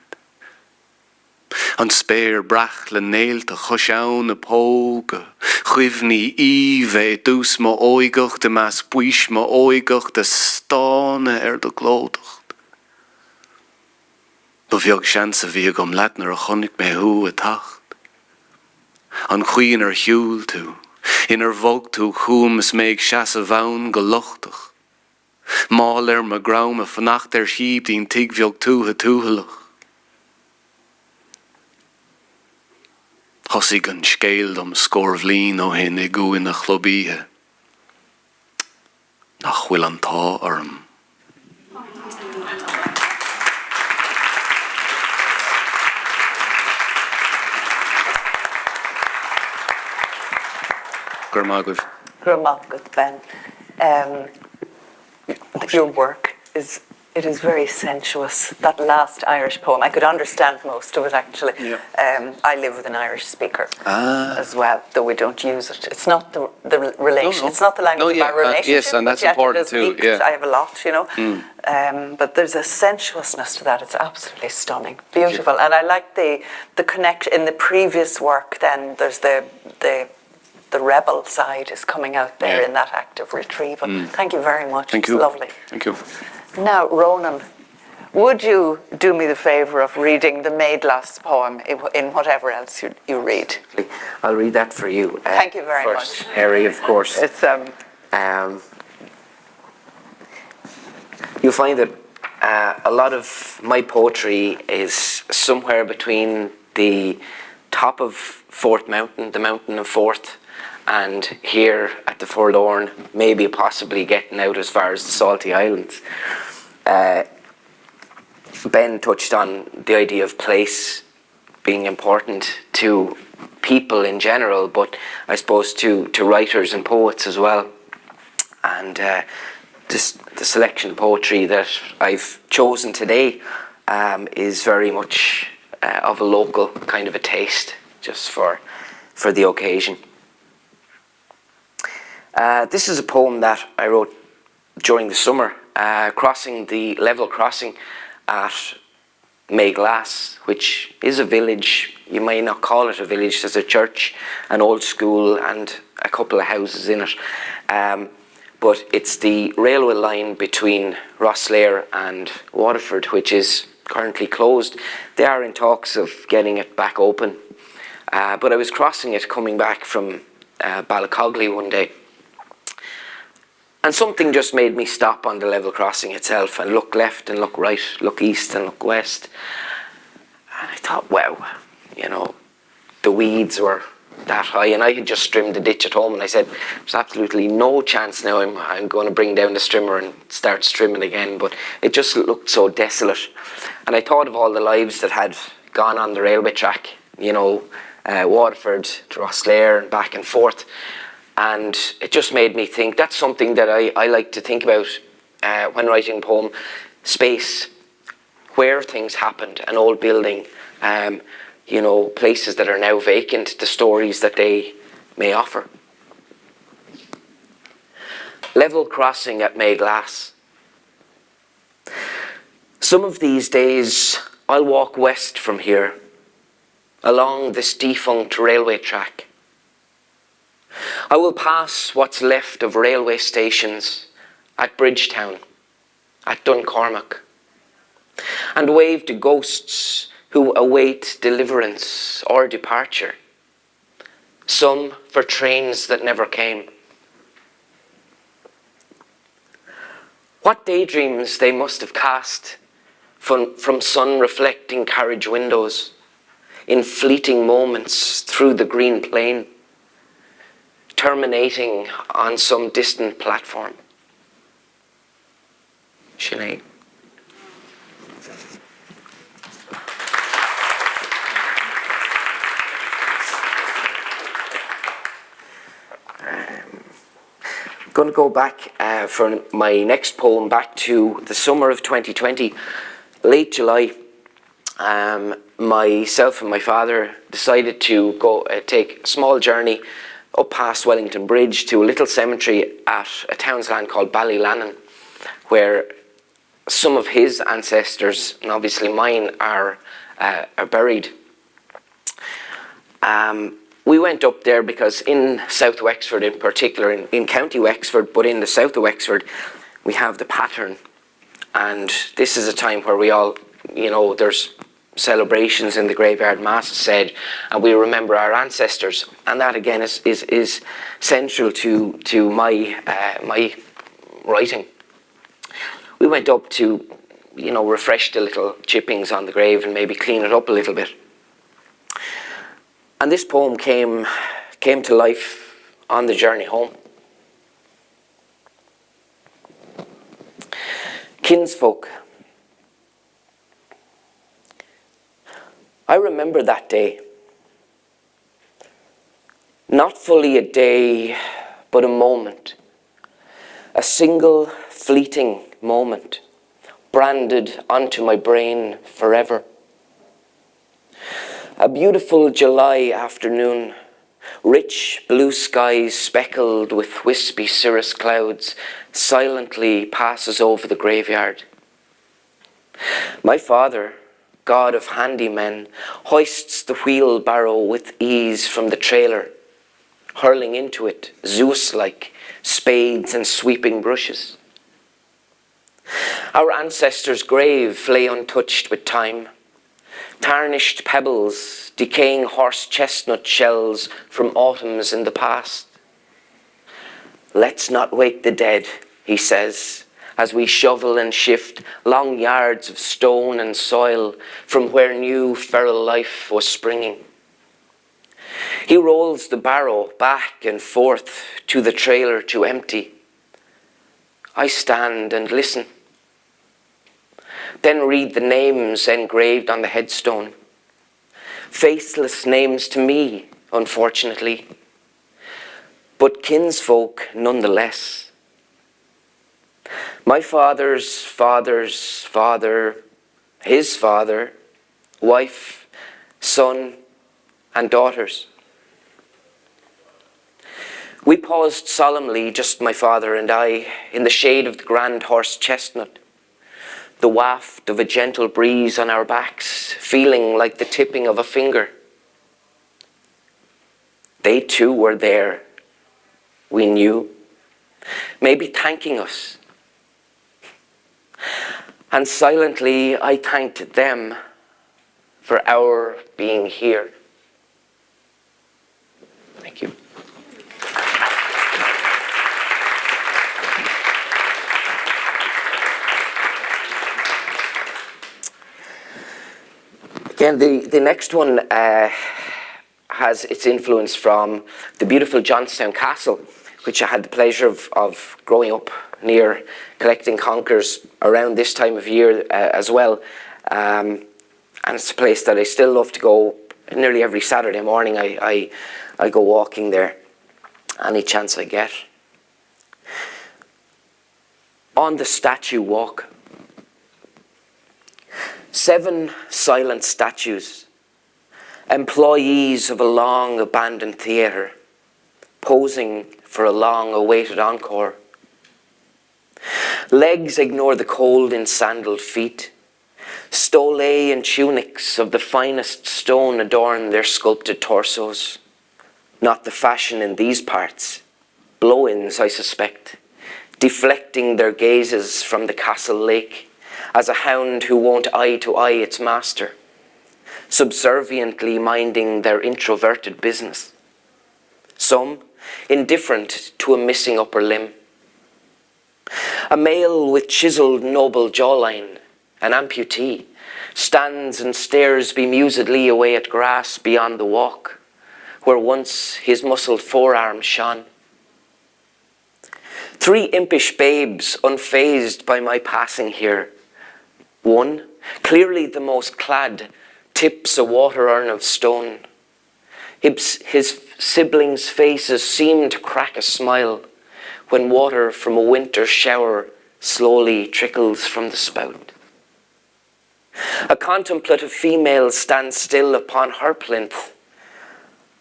An spéir brach le néilt a choseán na póga. Chuimhní íve dús ma óigeach de mas buis ma óigeach de stána de glódacht. Ba bheag seansa bhí gom leatnar a chonig mé hu a tacht. An chuin hiúil tú, inar bhog tú chuam is méid seas a bhain go lochtach. Máil ma graum a fannacht sieb dín tig bheag tú a túhalach. Thosig an scéil am scór bhlín ó hin I gúin na chlobíthe. Nach bhfuil an tá orm. Gurmagad. Gurmagad, Ben. Your work is very sensuous. That last Irish poem, I could understand most of it actually. Yeah. I live with an Irish speaker as well, though we don't use it. It's not the relation. No. It's not the language of our relationship. Yes, and that's yet important it is too. leaked. Yeah. I have a lot, you know. But there's a sensuousness to that. It's absolutely stunning, beautiful, and I like the connection in the previous work. Then there's the rebel side is coming out there in that act of retrieval. Thank you very much. Thank you. It's lovely. Thank you. Now, Ronan, would you do me the favour of reading the Maidlass poem in whatever else you read? I'll read that for you. Thank you very first, much. Harry, of course. It's You'll find that a lot of my poetry is somewhere between the top of Fourth Mountain, the mountain of Fourth, and here at the Forlorn, maybe possibly getting out as far as the Salty Islands. Ben touched on the idea of place being important to people in general, but I suppose to writers and poets as well. And the selection of poetry that I've chosen today is very much of a local kind of a taste, just for the occasion. This is a poem that I wrote during the summer, crossing the level crossing at Maidlass, which is a village. You may not call it a village. There's a church, an old school, and a couple of houses in it. But it's the railway line between Rosslare and Waterford, which is currently closed. They are in talks of getting it back open. But I was crossing it coming back from Ballycogley one day. And something just made me stop on the level crossing itself and look left and look right, look east and look west. And I thought, wow, you know, the weeds were that high, and I had just trimmed the ditch at home, and I said, there's absolutely no chance now I'm going to bring down the strimmer and start strimming again, but it just looked so desolate. And I thought of all the lives that had gone on the railway track, you know, Waterford to Rosslare and back and forth. And it just made me think, that's something that I like to think about when writing a poem. Space, where things happened, an old building, you know, places that are now vacant, the stories that they may offer. Level crossing at Mayglass. Some of these days I'll walk west from here, along this defunct railway track. I will pass what's left of railway stations at Bridgetown, at Duncormac, and wave to ghosts who await deliverance or departure, some for trains that never came. What daydreams they must have cast from sun-reflecting carriage windows in fleeting moments through the green plain, terminating on some distant platform. Sinead. I'm going to go back for my next poem back to the summer of 2020, late July. Myself and my father decided to go take a small journey up past Wellington Bridge to a little cemetery at a townsland called Ballylannan, where some of his ancestors, and obviously mine, are buried. We went up there because in South Wexford in particular, in County Wexford, but in the south of Wexford, we have the pattern. And this is a time where we all, you know, there's celebrations in the graveyard, mass is said, and we remember our ancestors. And that again is central to my writing. We went up to, you know, refresh the little chippings on the grave and maybe clean it up a little bit. And this poem came to life on the journey home. Kinsfolk. I remember that day. Not fully a day, but a moment. A single fleeting moment, branded onto my brain forever. A beautiful July afternoon, rich blue skies speckled with wispy cirrus clouds, silently passes over the graveyard. My father, god of handymen, hoists the wheelbarrow with ease from the trailer, hurling into it, Zeus-like, spades and sweeping brushes. Our ancestors' grave lay untouched with time. Tarnished pebbles, decaying horse chestnut shells from autumns in the past. Let's not wake the dead, he says, as we shovel and shift long yards of stone and soil from where new feral life was springing. He rolls the barrow back and forth to the trailer to empty. I stand and listen. Then read the names engraved on the headstone. Faceless names to me, unfortunately, but kinsfolk nonetheless. My father's father's father, his father, wife, son, and daughters. We paused solemnly, just my father and I, in the shade of the grand horse chestnut. The waft of a gentle breeze on our backs, feeling like the tipping of a finger. They too were there, we knew, maybe thanking us. And silently I thanked them for our being here. Thank you. Again, the next one has its influence from the beautiful Johnstown Castle, which I had the pleasure of growing up near, collecting conkers around this time of year as well. And it's a place that I still love to go Nearly every Saturday morning I go walking there, any chance I get. On the statue walk, 7 silent statues, employees of a long abandoned theatre, posing for a long awaited encore. Legs ignore the cold in sandaled feet. Stole and tunics of the finest stone adorn their sculpted torsos. Not the fashion in these parts. Blow-ins, I suspect, deflecting their gazes from the castle lake, as a hound who won't eye to eye its master, subserviently minding their introverted business. Some indifferent to a missing upper limb. A male with chiseled noble jawline, an amputee, stands and stares bemusedly away at grass beyond the walk, where once his muscled forearm shone. 3 impish babes unfazed by my passing here. One, clearly the most clad, tips a water urn of stone. His siblings' faces seem to crack a smile when water from a winter shower slowly trickles from the spout. A contemplative female stands still upon her plinth,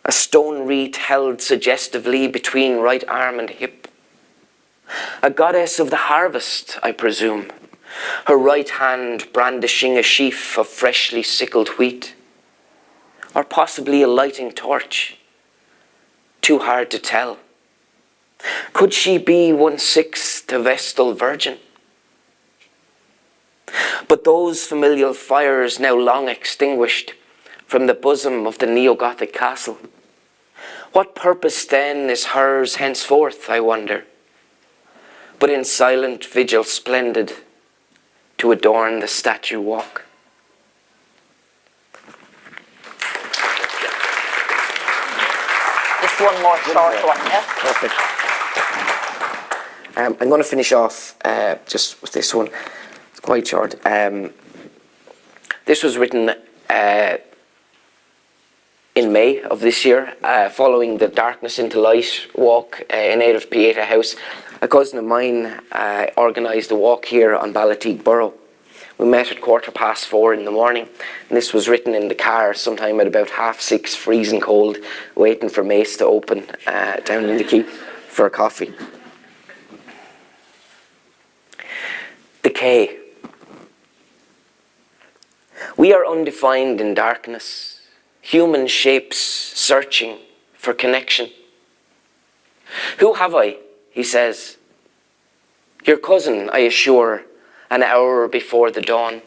a stone wreath held suggestively between right arm and hip. A goddess of the harvest, I presume, her right hand brandishing a sheaf of freshly sickled wheat, or possibly a lighting torch. Too hard to tell. Could she be 1/6 a Vestal Virgin? But those familial fires now long extinguished from the bosom of the neo-Gothic castle. What purpose then is hers henceforth, I wonder, but in silent vigil splendid to adorn the statue walk? Just one more short one, yeah? Perfect. I'm going to finish off just with this one. It's quite short. This was written in May of this year, following the Darkness into Light walk in aid of Pieta House. A cousin of mine organised a walk here on Ballateague Borough. We met at 4:15 in the morning, and this was written in the car sometime at about 6:30, freezing cold, waiting for Mace to open down in the quay for a coffee. Decay. We are undefined in darkness, human shapes searching for connection. Who have I? He says. Your cousin, I assure, an hour before the dawn.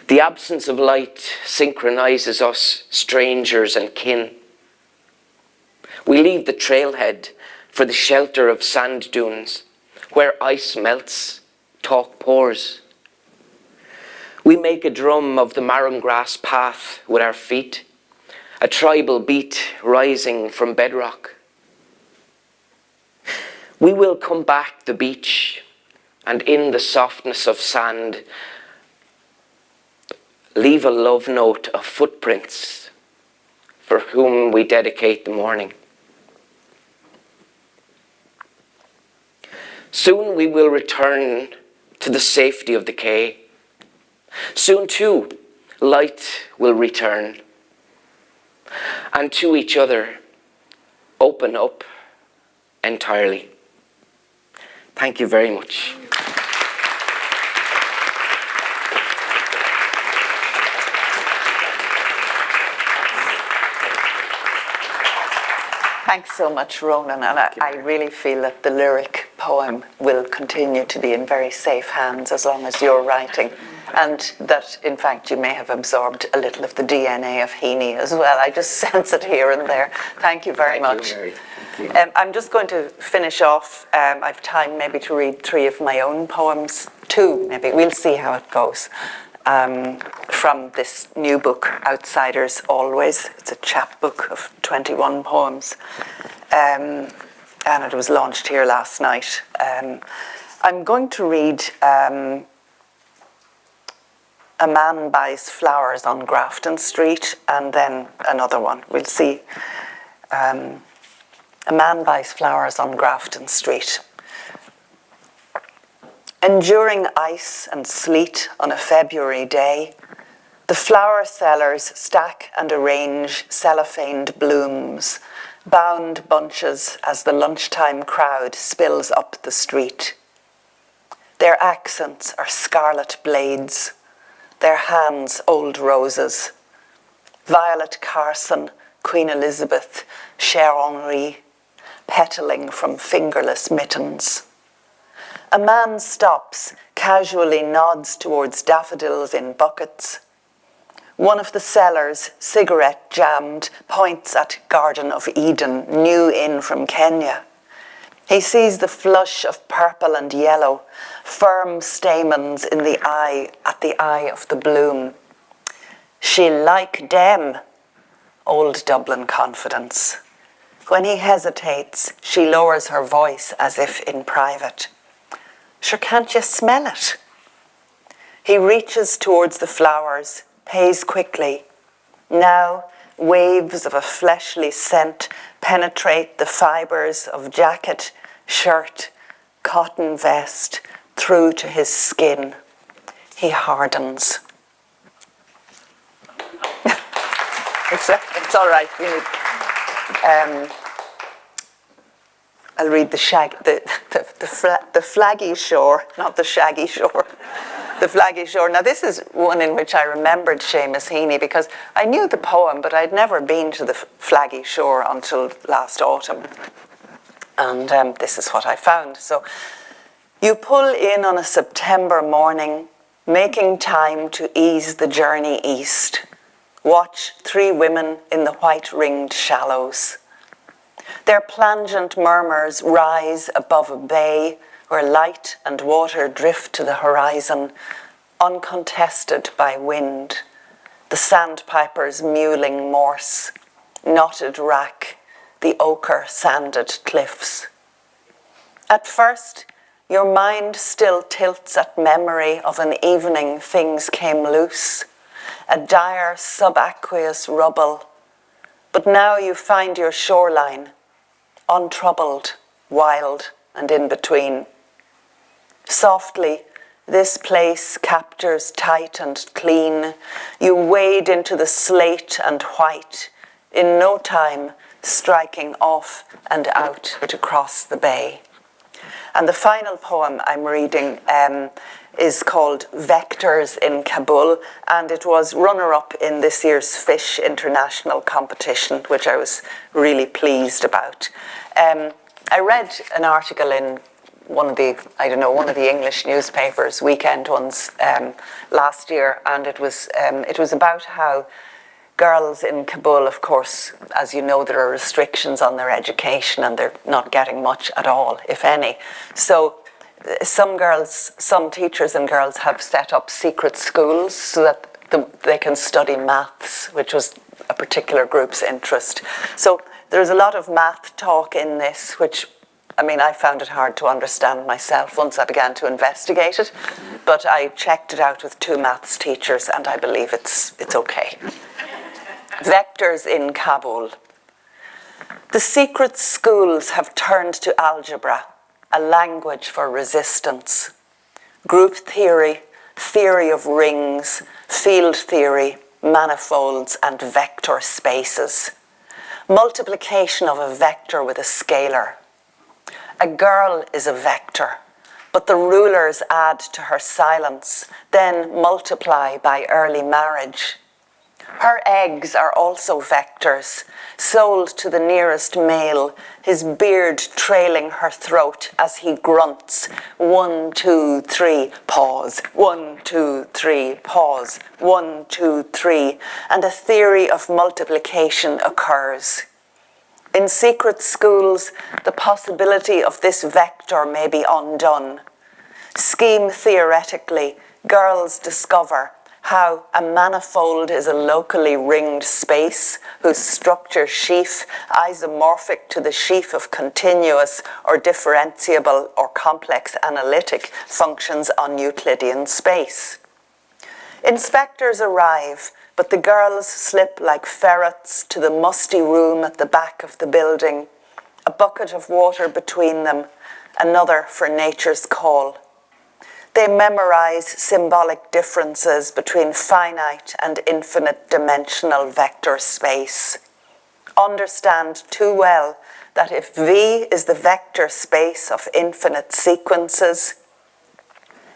The absence of light synchronizes us, strangers and kin. We leave the trailhead for the shelter of sand dunes, where ice melts, talk pours. We make a drum of the marram grass path with our feet, a tribal beat rising from bedrock. We will come back the beach, and in the softness of sand, leave a love note of footprints for whom we dedicate the morning. Soon we will return to the safety of the quay. Soon too, light will return. And to each other, open up entirely. Thank you very much. Thanks so much, Ronan, and I really feel that the lyric poem will continue to be in very safe hands as long as you're writing, and that, in fact, you may have absorbed a little of the DNA of Heaney as well. I just sense it here and there. Thank you very much. Thank you. I'm just going to finish off. I've time maybe to read 3 of my own poems, 2 maybe. We'll see how it goes. From this new book, Outsiders Always. It's a chapbook of 21 poems. And it was launched here last night. I'm going to read A man buys flowers on Grafton Street, and then another one. We'll see. A man buys flowers on Grafton Street. Enduring ice and sleet on a February day, the flower sellers stack and arrange cellophaned blooms, bound bunches as the lunchtime crowd spills up the street. Their accents are scarlet blades, their hands old roses. Violet Carson, Queen Elizabeth, Cher Henri, petaling from fingerless mittens. A man stops, casually nods towards daffodils in buckets. One of the sellers, cigarette jammed, points at Garden of Eden, new in from Kenya. He sees the flush of purple and yellow, firm stamens in the eye, at the eye of the bloom. She like them, old Dublin confidence. When he hesitates, she lowers her voice as if in private. Sure, can't you smell it? He reaches towards the flowers, pays quickly. Now, waves of a fleshly scent penetrate the fibres of jacket, shirt, cotton vest, through to his skin. He hardens. It's all right. I'll read the flaggy shore, not the shaggy shore. The flaggy shore. Now this is one in which I remembered Seamus Heaney because I knew the poem, but I'd never been to the flaggy shore until last autumn. And this is what I found. So, you pull in on a September morning, making time to ease the journey east. Watch 3 women in the white-ringed shallows. Their plangent murmurs rise above a bay where light and water drift to the horizon, uncontested by wind. The sandpipers mewling Morse, knotted wrack, the ochre sanded cliffs. At first, your mind still tilts at memory of an evening things came loose, a dire subaqueous rubble. But now you find your shoreline, untroubled, wild, and in between. Softly, this place captures tight and clean. You wade into the slate and white, in no time striking off and out to cross the bay. And the final poem I'm reading is called Vectors in Kabul, and it was runner-up in this year's Fish International competition, which I was really pleased about. I read an article in one of the English newspapers, weekend ones, last year, and it was about how girls in Kabul, of course, as you know, there are restrictions on their education and they're not getting much at all, if any. So some teachers and girls have set up secret schools so that they can study maths, which was a particular group's interest. So there's a lot of math talk in this, which, I found it hard to understand myself once I began to investigate it, but I checked it out with 2 maths teachers and I believe it's okay. Vectors in Kabul. The secret schools have turned to algebra, a language for resistance. Group theory, theory of rings, field theory, manifolds, and vector spaces. Multiplication of a vector with a scalar. A girl is a vector, but the rulers add to her silence, then multiply by early marriage. Her eggs are also vectors, sold to the nearest male, his beard trailing her throat as he grunts, 1, 2, 3, pause, 1, 2, 3, pause, 1, 2, 3, and a theory of multiplication occurs. In secret schools, the possibility of this vector may be undone. Scheme theoretically, girls discover how a manifold is a locally ringed space whose structure sheaf, isomorphic to the sheaf of continuous or differentiable or complex analytic functions on Euclidean space. Inspectors arrive, but the girls slip like ferrets to the musty room at the back of the building, a bucket of water between them, another for nature's call. They memorize symbolic differences between finite and infinite dimensional vector space. Understand too well that if V is the vector space of infinite sequences,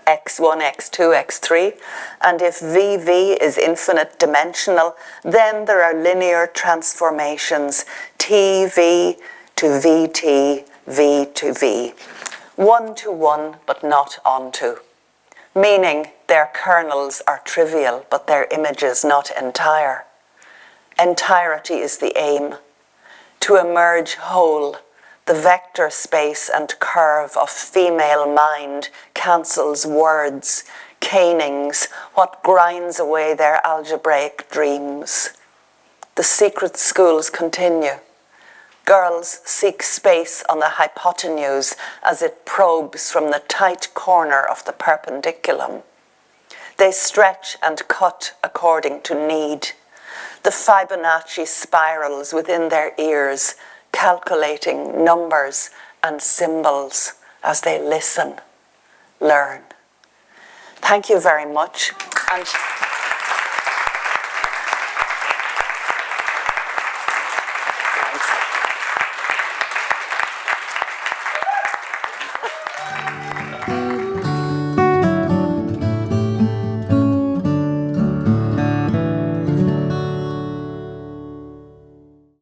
x1, x2, x3, and if VV is infinite dimensional, then there are linear transformations, TV to VT, V to V, one to one but not onto, meaning their kernels are trivial but their images not entire. Entirety is the aim, to emerge whole. The vector space and curve of female mind cancels words, canings, what grinds away their algebraic dreams. The secret schools continue. Girls seek space on the hypotenuse as it probes from the tight corner of the perpendiculum. They stretch and cut according to need. The Fibonacci spirals within their ears, calculating numbers and symbols as they listen, learn. Thank you very much. And